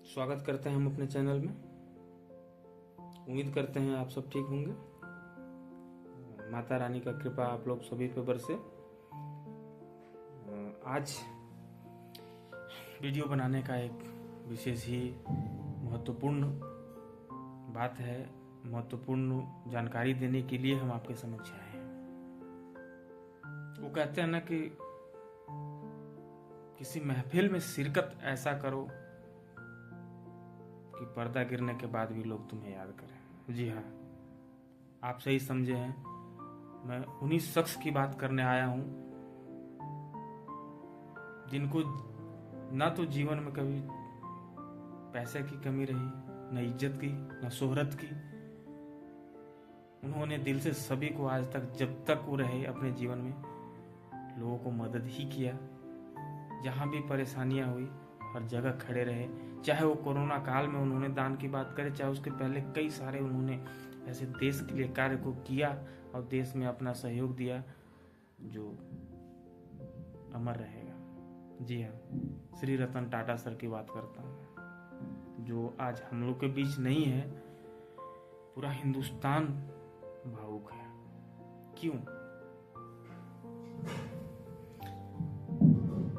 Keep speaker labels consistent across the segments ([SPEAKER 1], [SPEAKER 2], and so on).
[SPEAKER 1] स्वागत करते हैं हम अपने चैनल में। उम्मीद करते हैं आप सब ठीक होंगे। माता रानी का कृपा आप लोग सभी पे बरसे। आज वीडियो बनाने का एक विशेष ही महत्वपूर्ण बात है, महत्वपूर्ण जानकारी देने के लिए हम आपके समक्ष आए हैं। वो कहते हैं ना कि किसी महफिल में शिरकत ऐसा करो कि पर्दा गिरने के बाद भी लोग तुम्हें याद करें। जी हाँ, आप सही समझे हैं। मैं उन्हीं शख्स की बात करने आया हूं जिनको ना तो जीवन में कभी पैसे की कमी रही, न इज्जत की, न शोहरत की। उन्होंने दिल से सभी को आज तक, जब तक वो रहे अपने जीवन में, लोगों को मदद ही किया। जहां भी परेशानियां हुई हर जगह खड़े रहे। चाहे वो कोरोना काल में उन्होंने दान की बात करे, चाहे उसके पहले कई सारे उन्होंने ऐसे देश के लिए कार्य को किया और देश में अपना सहयोग दिया जो अमर रहेगा। जी हाँ, श्री रतन टाटा सर की बात करता हूँ, जो आज हम लोग के बीच नहीं है। पूरा हिंदुस्तान भावुक है। क्यों?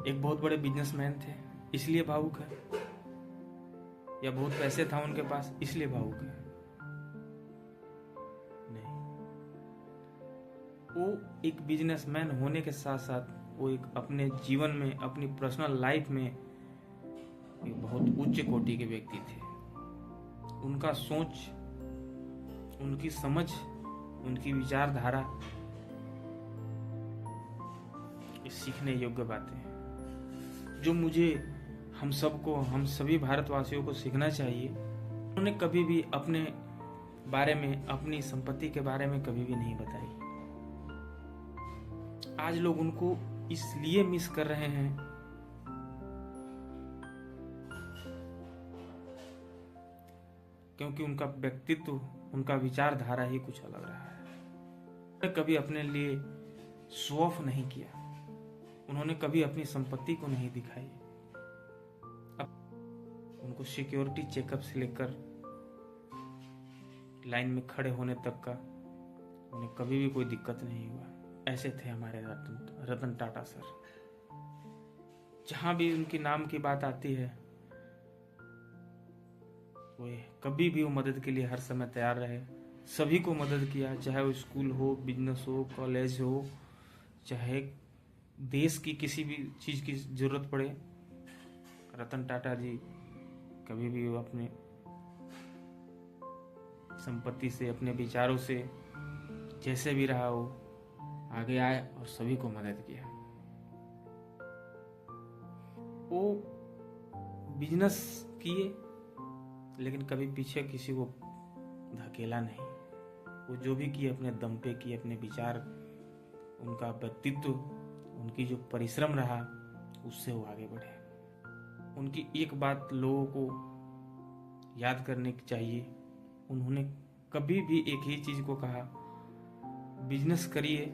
[SPEAKER 1] एक बहुत बड़े बिजनेसमैन थे इसलिए भावुक है, या बहुत पैसे था उनके पास इसलिए भावुक है? नहीं, वो एक बिजनेसमैन होने के साथ साथ वो एक अपने जीवन में, अपनी पर्सनल लाइफ में एक बहुत उच्च कोटि के व्यक्ति थे। उनका सोच, उनकी समझ, उनकी विचारधारा सीखने योग्य बातें हैं जो मुझे, हम सबको, हम सभी भारतवासियों को सीखना चाहिए। उन्होंने कभी भी अपने बारे में, अपनी संपत्ति के बारे में कभी भी नहीं बताई। आज लोग उनको इसलिए मिस कर रहे हैं क्योंकि उनका व्यक्तित्व, उनका विचारधारा ही कुछ अलग रहा है। उन्होंने कभी अपने लिए शो ऑफ नहीं किया, उन्होंने कभी अपनी संपत्ति को नहीं दिखाई। उनको सिक्योरिटी चेकअप से लेकर लाइन में खड़े होने तक का उन्हें कभी भी कोई दिक्कत नहीं हुआ। ऐसे थे हमारे रतन टाटा सर। जहां भी उनके नाम की बात आती है, वो कभी भी वो मदद के लिए हर समय तैयार रहे। सभी को मदद किया, चाहे वो स्कूल हो, बिजनेस हो, कॉलेज हो, चाहे देश की किसी भी चीज की जरूरत पड़े। रतन टाटा जी कभी भी वो अपने संपत्ति से, अपने विचारों से, जैसे भी रहा हो, आगे आए और सभी को मदद किया। वो बिजनेस किए लेकिन कभी पीछे किसी को धकेला नहीं। वो जो भी किए अपने दम पे किए, अपने विचार, उनका व्यक्तित्व, उनकी जो परिश्रम रहा उससे वो आगे बढ़े। उनकी एक बात लोगों को याद करने की चाहिए, उन्होंने कभी भी एक ही चीज को कहा, बिजनेस करिए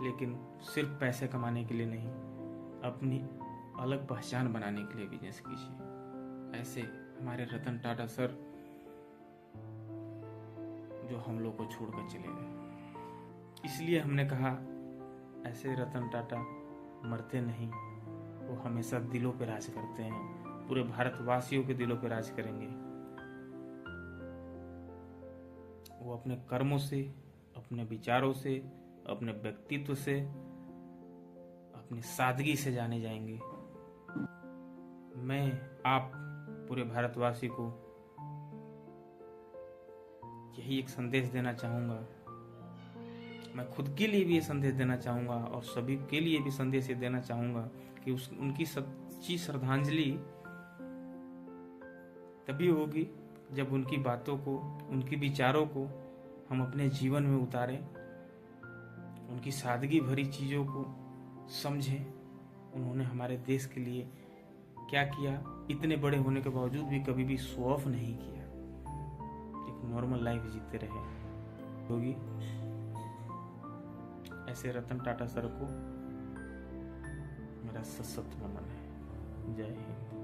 [SPEAKER 1] लेकिन सिर्फ पैसे कमाने के लिए नहीं, अपनी अलग पहचान बनाने के लिए बिजनेस कीजिए। ऐसे हमारे रतन टाटा सर जो हम लोग को छोड़कर चले गए। इसलिए हमने कहा ऐसे रतन टाटा मरते नहीं, वो हमेशा दिलों पे राज करते हैं, पूरे भारतवासियों के दिलों पे राज करेंगे। वो अपने कर्मों से, अपने विचारों से, अपने व्यक्तित्व से, अपनी सादगी से जाने जाएंगे। मैं, आप, पूरे भारतवासी को यही एक संदेश देना चाहूंगा। मैं खुद के लिए भी ये संदेश देना चाहूंगा और सभी के लिए भी संदेश ये देना चाहूंगा कि उनकी सच्ची श्रद्धांजलि तभी होगी जब उनकी बातों को, उनकी विचारों को हम अपने जीवन में उतारें, उनकी सादगी भरी चीजों को समझें। उन्होंने हमारे देश के लिए क्या किया, इतने बड़े होने के बावजूद भी कभी भी शो ऑफ नहीं किया, एक नॉर्मल लाइफ जीते रहे होगी। ऐसे रतन टाटा सर को मेरा सशक्त नमन है। जय हिंद।